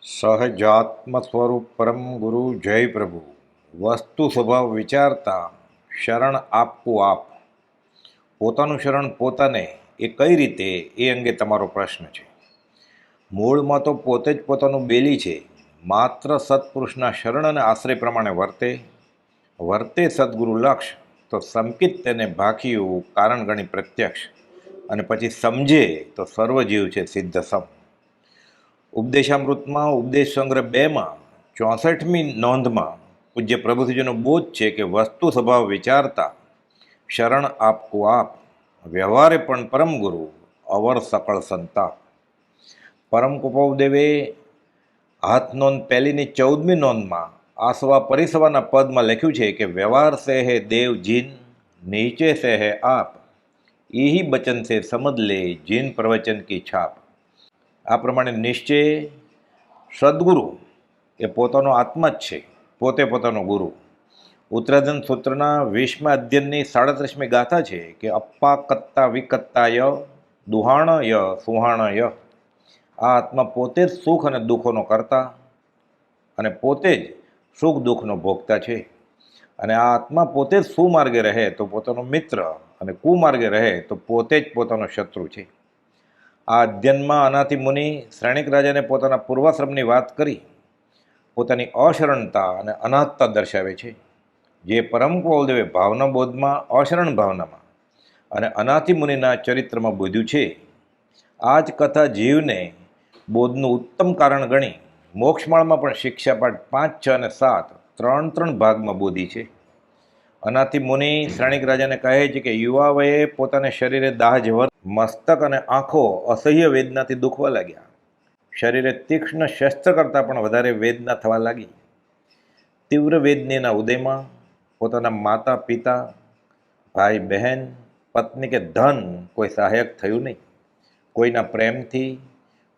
સહજાત્મ સ્વરૂપ પરમ ગુરુ જય પ્રભુ. વસ્તુ સ્વભાવ વિચારતા શરણ આપવું આપ. પોતાનું શરણ પોતાને એ કઈ રીતે, એ અંગે તમારો પ્રશ્ન છે. મૂળમાં તો પોતે જ પોતાનું બેલી છે. માત્ર સત્પુરુષના શરણ અને આશ્રય પ્રમાણે વર્તે સદગુરુ લક્ષ, તો સંકિત તેને ભાખિયું કારણ ગણી પ્રત્યક્ષ, અને પછી સમજે તો સર્વજીવ છે સિદ્ધ સમ. ઉપદેશામૃતમાં ઉપદેશ સંગ્રહ 2માં 64મી નોંધમાં પૂજ્ય પ્રભુજીનો બોધ છે કે વસ્તુ સ્વભાવ વિચારતા શરણ આપવું આપ, વ્યવહારે પણ પરમ ગુરુ અવર સકળ સંતાપ. પરમ કૃપાદેવે હાથ નોંધ પહેલીની 14મી નોંધમાં આસવા પરિસવાના પદમાં લખ્યું છે કે વ્યવહાર સે હે દેવ જીન, નીચે સે હે આપ, યહી બચન સે સમજ લે જીન પ્રવચન કી છાપ. આ પ્રમાણે નિશ્ચય સદગુરુ એ પોતાનો આત્મા જ છે, પોતે પોતાનો ગુરુ. ઉત્તરાધન સૂત્રના 20મા અધ્યયનની 37મી ગાથા છે કે અપ્પા કત્તા વિકત્તાય દુહાણય સુહાણય. આ આત્મા પોતે જ સુખ અને દુઃખોનો કરતા અને પોતે જ સુખ દુઃખનો ભોગતા છે. અને આ આત્મા પોતે જ સુમાર્ગે રહે તો પોતાનો મિત્ર, અને કુમાર્ગે રહે તો પોતે જ પોતાનો શત્રુ છે. આ અધ્યયનમાં અનાથી મુનિ શ્રેણિક રાજાને પોતાના પૂર્વાશ્રમની વાત કરી પોતાની અશરણતા અને અનાથતા દર્શાવે છે, જે પરમ કૃપાદેવે ભાવના બોધમાં અશરણ ભાવનામાં અને અનાથી મુનિના ચરિત્રમાં બોધ્યું છે. આ જ કથા જીવને બોધનું ઉત્તમ કારણ ગણી મોક્ષમાળમાં પણ શિક્ષાપાઠ 5, 6 અને 7 ત્રણ ભાગમાં બોધી છે. અનાથી મુનિ શ્રેણિક રાજાને કહે છે કે યુવા વયે પોતાને શરીરે દાહ જવર, મસ્તક અને આંખો અસહ્ય વેદનાથી દુખવા લાગ્યા. શરીરે તીક્ષ્ણ શસ્ત્ર કરતાં પણ વધારે વેદના થવા લાગી. તીવ્ર વેદનીના ઉદયમાં પોતાના માતા પિતા, ભાઈ બહેન, પત્ની કે ધન કોઈ સહાયક થયું નહીં. કોઈના પ્રેમથી,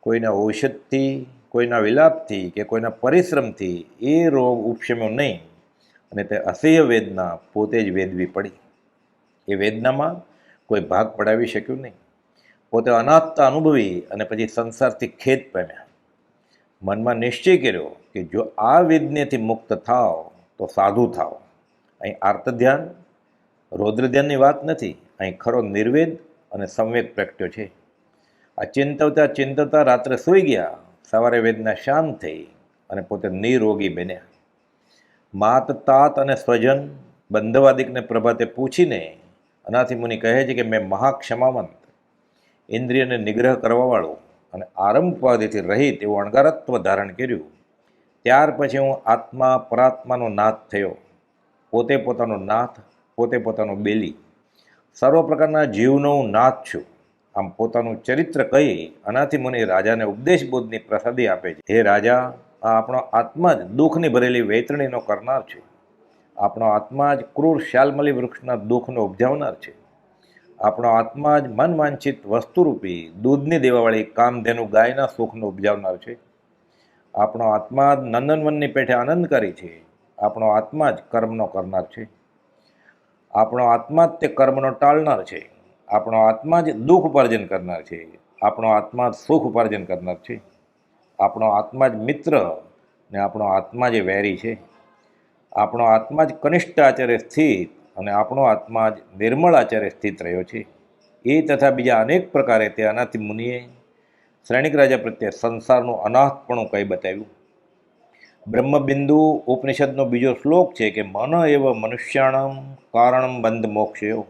કોઈના ઔષધથી, કોઈના વિલાપથી કે કોઈના પરિશ્રમથી એ રોગ ઉપશમ્યો નહીં, અને તે અસહ્ય વેદના પોતે જ વેદવી પડી. એ વેદનામાં કોઈ ભાગ પડાવી શક્યું નહીં. પોતે અનાથતા અનુભવી અને પછી સંસારથી ખેદ પામ્યા. મનમાં નિશ્ચય કર્યો કે જો આ વેદનાથી મુક્ત થાવ તો સાધુ થાવ. અહીં આર્ત ધ્યાન, રૌદ્ર ધ્યાનની વાત નથી. અહીં ખરો નિર્વેદ અને સંવેગ પ્રગટ્યો છે. આ ચિંતવતા રાત્રે સૂઈ ગયા. સવારે વેદના શાંત થઈ અને પોતે નિરોગી બન્યા. માત તાત અને સ્વજન બંધવાદિકને પ્રભાતે પૂછીને અનાથી મુનિ કહે છે કે મેં મહાક્ષમાવંત, ઇન્દ્રિયને નિગ્રહ કરવાવાળું અને આરંભવાદીથી રહિત એવું અણગારત્વ ધારણ કર્યું. ત્યાર પછી હું આત્મા પરાત્માનો નાથ થયો. પોતે પોતાનો નાથ, પોતે પોતાનો બેલી, સર્વ પ્રકારના જીવનો હું નાથ છું. આમ પોતાનું ચરિત્ર કહી અનાથી મુનિ રાજાને ઉપદેશ બોધની પ્રસાદી આપે છે. હે રાજા, આ આપણો આત્મા જ દુઃખની ભરેલી વૈતરણીનો કરનાર છે. આપણો આત્મા જ ક્રૂર શાલમલી વૃક્ષના દુઃખનો ઉપજાવનાર છે. આપણો આત્મા જ મનવાંછિત વસ્તુરૂપી દૂધની દેવાવાળી કામધેનુ ગાયના સુખનો ઉપજાવનાર છે. આપણો આત્મા જ નંદનવનની પેઠે આનંદકારી છે. આપણો આત્મા જ કર્મનો કરનાર છે. આપણો આત્મા જ તે કર્મનો ટાળનાર છે. આપણો આત્મા જ દુઃખ ઉપાર્જન કરનાર છે. આપણો આત્મા જ સુખ ઉપાર્જન કરનાર છે. આપણો આત્મા જ મિત્ર ને આપણો આત્મા જ વેરી છે. આપણો આત્મા જ કનિષ્ઠ આચાર્ય સ્થિત અને આપણો આત્મા જ નિર્મળ આચાર્ય સ્થિત રહ્યો છે. એ તથા બીજા અનેક પ્રકારે તે અનાથી મુનિએ શ્રેણિક રાજા પ્રત્યે સંસારનું અનાથપણું કહી બતાવ્યું. બ્રહ્મબિંદુ ઉપનિષદનો બીજો શ્લોક છે કે મન એવ મનુષ્યાણમ કારણમ બંધ મોક્ષયો,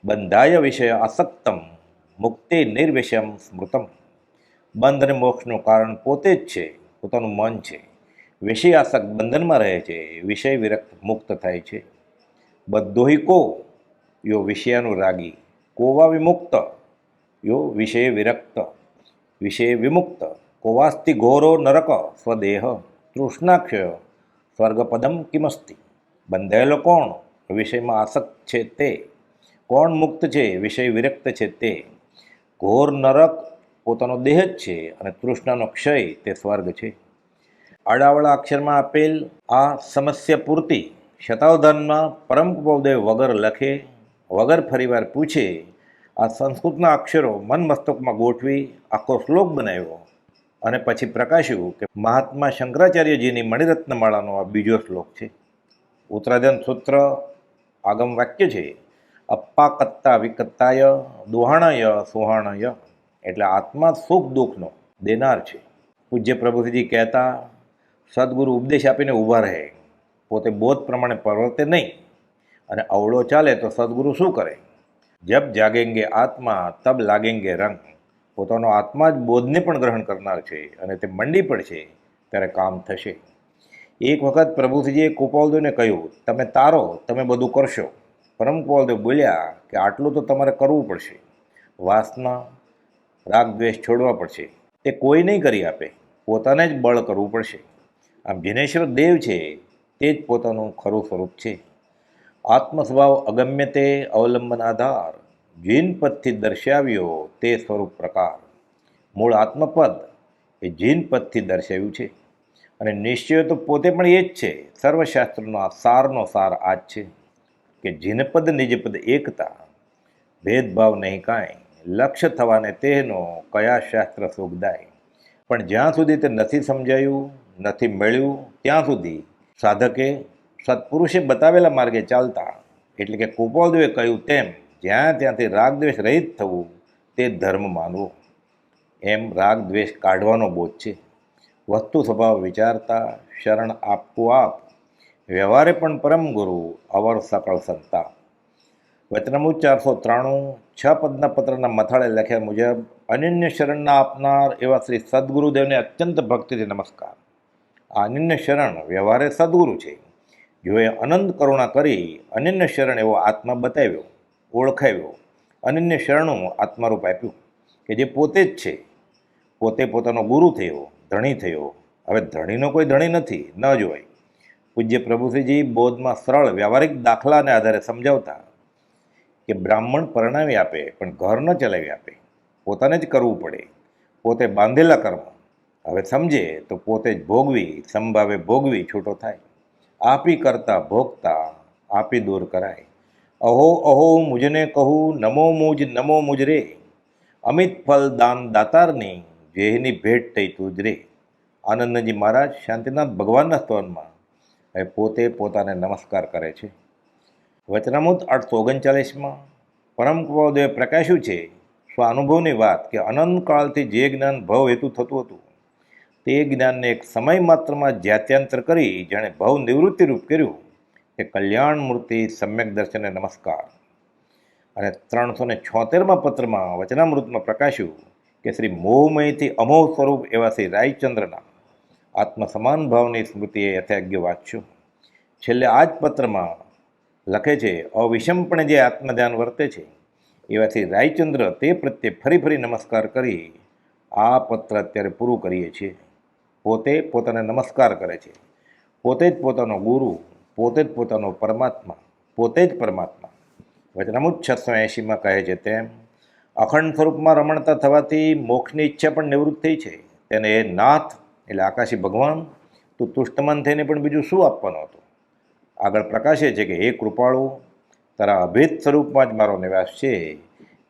બંધાય વિષય આસક્તમ મુક્તિ નિર્વિષયમ સ્મૃતમ. બંધ અને મોક્ષનું કારણ પોતે જ છે, પોતાનું મન છે. વિષય આસક્ત બંધનમાં રહે છે, વિષય વિરક્ત મુક્ત થાય છે. બધોહી કો યો વિષયાનુરાગી, કોવા વિમુક્ત યો વિષય વિરક્ત, વિષય વિમુક્ત કોવાસ્તિ ઘોરો નરક સ્વદેહ, તૃષ્ણાક્ષય સ્વર્ગપદમ કિમસ્તિ. બંધાયેલો કોણ? વિષયમાં આસક્ત છે તે. કોણ મુક્ત છે? વિષય વિરક્ત છે તે. ઘોર નરક પોતાનો દેહ જ છે, અને તૃષ્ણાનો ક્ષય તે સ્વર્ગ છે. આડાવાળા અક્ષરમાં આપેલ આ સમસ્યા પૂરતી શતાવધાનમાં પરમ કૃપાદેવ વગર લખે, વગર ફરીવાર પૂછે, આ સંસ્કૃતના અક્ષરો મન મસ્તકમાં ગોઠવી આખો શ્લોક બનાવ્યો અને પછી પ્રકાશ્યું કે મહાત્મા શંકરાચાર્યજીની મણિરત્નમાળાનો આ બીજો શ્લોક છે. ઉત્તરાધન સૂત્ર આગમ વાક્ય છે, અપ્પા કત્તા વિકત્તાય દુહાણય સુહાણય, એટલે આત્મા સુખ દુઃખનો દેનાર છે. પૂજ્ય પ્રભુજી કહેતા, સદગુરુ ઉપદેશ આપીને ઊભા રહે, પોતે બોધ પ્રમાણે પ્રવર્તે નહીં, અને અવળો ચાલે તો સદગુરુ શું કરે? જબ જાગેંગે આત્મા તબ લાગેંગે રંગ. પોતાનો આત્મા જ બોધને પણ ગ્રહણ કરનાર છે, અને તે મંડી પડશે ત્યારે કામ થશે. એક વખત પ્રભુજીએ કૃપાલદેવને કહ્યું, તમે તારો, તમે બધું કરશો. પરમ કૃપાલદેવ બોલ્યા કે આટલું તો તમારે કરવું પડશે. વાસના, રાગ દ્વેષ છોડવા પડશે. તે કોઈ નહીં કરી આપે, પોતાને જ બળ કરવું પડશે. આમ જિનેશ્વર દેવ છે તે જ પોતાનું ખરું સ્વરૂપ છે. આત્મ સ્વભાવ અગમ્ય તે અવલંબન આધાર, જીન પદથી દર્શાવ્યો તે સ્વરૂપ પ્રકાર. મૂળ આત્મપદ એ જીન પદથી દર્શાવ્યું છે, અને નિશ્ચય તો પોતે પણ એ જ છે. સર્વશાસ્ત્રનો આ સારનો સાર આ જ છે કે જીનપદ નિજપદ એકતા, ભેદભાવ નહીં કાંઈ, લક્ષ્ય થવાને તેનો કયા શાસ્ત્ર સુખદાય. પણ જ્યાં સુધી તે નથી સમજાયું, નથી મળ્યું, ત્યાં સુધી સાધકે સત્પુરુષે બતાવેલા માર્ગે ચાલતા, એટલે કે કૃપાલદેવે કહ્યું તેમ જ્યાં ત્યાંથી રાગદ્વેષ રહિત થવું તે ધર્મ માનવો. એમ રાગદ્વેષ કાઢવાનો બોધ છે. વસ્તુ સ્વભાવ વિચારતા, શરણ આપવું આપ, વ્યવહારે પણ પરમ ગુરુ, અવર સકળ સંતા. વચનામૃત 493, 6 પદના પત્રના મથાળે લખ્યા મુજબ અનન્ય શરણના આપનાર એવા શ્રી સદગુરુદેવને અત્યંત ભક્તિથી નમસ્કાર. આ અનન્ય શરણ વ્યવહારે સદગુરુ છે. જોએ અનંત કરુણા કરી અનન્ય શરણ એવો આત્મા બતાવ્યો, ઓળખાવ્યો, અનન્ય શરણું આત્મારૂપ આપ્યું, કે જે પોતે જ છે. પોતે પોતાનો ગુરુ થયો, ધણી થયો. હવે ધણીનો કોઈ ધણી નથી, ન જોવાય. પૂજ્ય પ્રભુશ્રીજી બોધમાં સરળ વ્યવહારિક દાખલાને આધારે સમજાવતા કે બ્રાહ્મણ પરણાવી આપે પણ ઘર ન ચલાવી આપે, પોતાને જ કરવું પડે. પોતે બાંધેલા કર્મ હવે સમજે તો પોતે જ ભોગવી, સંભાવે ભોગવી છૂટો થાય. આપી કરતા ભોગતા આપી દૂર કરાય. અહો અહો મુજને કહું, નમો મુજ રે, અમિત ફલ દાન દાતારની, જેહની ભેટ થઈ તુજ રે. આનંદજી મહારાજ શાંતિનાથ ભગવાનના સ્તવનમાં હવે પોતે પોતાને નમસ્કાર કરે છે. વચનામૃત 839માં પરમ કૃપાલદેવે પ્રકાશ્યું છે સ્વાનુભવની વાત કે અનંતકાળથી જે જ્ઞાન ભવ હેતુ થતું હતું, તે જ્ઞાનને એક સમય માત્રમાં જાત્યંતર કરી જેણે ભવ નિવૃત્તિ રૂપ કર્યું, તે કલ્યાણ મૂર્તિ સમ્યક દર્શને નમસ્કાર. અને 376માં પત્રમાં વચનામૃતમાં પ્રકાશ્યું કે શ્રી મોહમયથી અમોહ સ્વરૂપ એવા શ્રી રાયચંદ્રના આત્મ સમાન ભાવની સ્મૃતિએ યથાજ્ઞ વાંચ્યો. છેલ્લે આ જ પત્રમાં લખે છે, અવિષમપણે જે આત્મધ્યાન વર્તે છે એવા શ્રી રાયચંદ્ર તે પ્રત્યે ફરી ફરી નમસ્કાર કરી આ પત્ર અત્યારે પૂરું કરીએ છીએ. પોતે પોતાને નમસ્કાર કરે છે. પોતે જ પોતાનો ગુરુ, પોતે જ પોતાનો પરમાત્મા, પોતે જ પરમાત્મા. વચનામૃત 680માં કહે છે તેમ અખંડ સ્વરૂપમાં રમણતા થવાથી મોક્ષની ઈચ્છા પણ નિવૃત્ત થઈ છે. તેને એ નાથ એટલે આકાશી ભગવાન, તું તુષ્ટમન થઈને પણ બીજું શું આપવાનો હતો? આગળ પ્રકાશે છે કે હે કૃપાળુ, તારા અભેદ સ્વરૂપમાં જ મારો નિવાસ છે.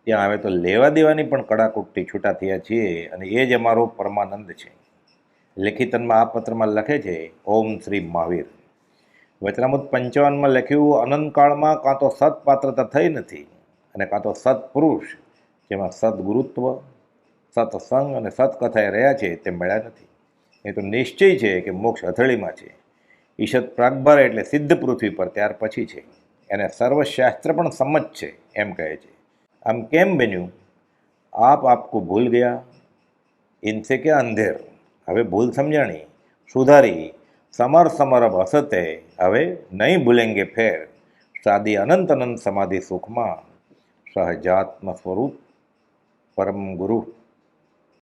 ત્યાં હવે તો લેવા દેવાની પણ કડાકૂટથી છૂટા થયા છીએ, અને એ જ અમારો પરમાનંદ છે. લેખિતનમાં આ પત્રમાં લખે છે, ઓમ શ્રી મહાવીર. વચનામૃત 55માં લખ્યું, અનંતકાળમાં કાં તો સત્પાત્રતા થઈ નથી, અને કાં તો સત્પુરુષ જેમાં સદગુરુત્વ, સત્સંગ અને સત્કથાએ રહ્યા છે તે મળ્યા નથી. એ તો નિશ્ચય છે કે મોક્ષ હથેળીમાં છે. ઈશત પ્રાગભાર એટલે સિદ્ધ પૃથ્વી પર ત્યાર પછી છે. એને સર્વશાસ્ત્ર પણ સંમત છે એમ કહે છે. આમ કેમ બન્યું? આપકો ભૂલ ગયા, ઇનસે કે અંધેર. હવે ભૂલ સમજાણી, સુધારી, સમર અબ હસતે, હવે નહીં ભૂલેંગે ફેર. સાદી અનંત સમાધિ સુખમાં સહજાત્મ સ્વરૂપ પરમ ગુરુ.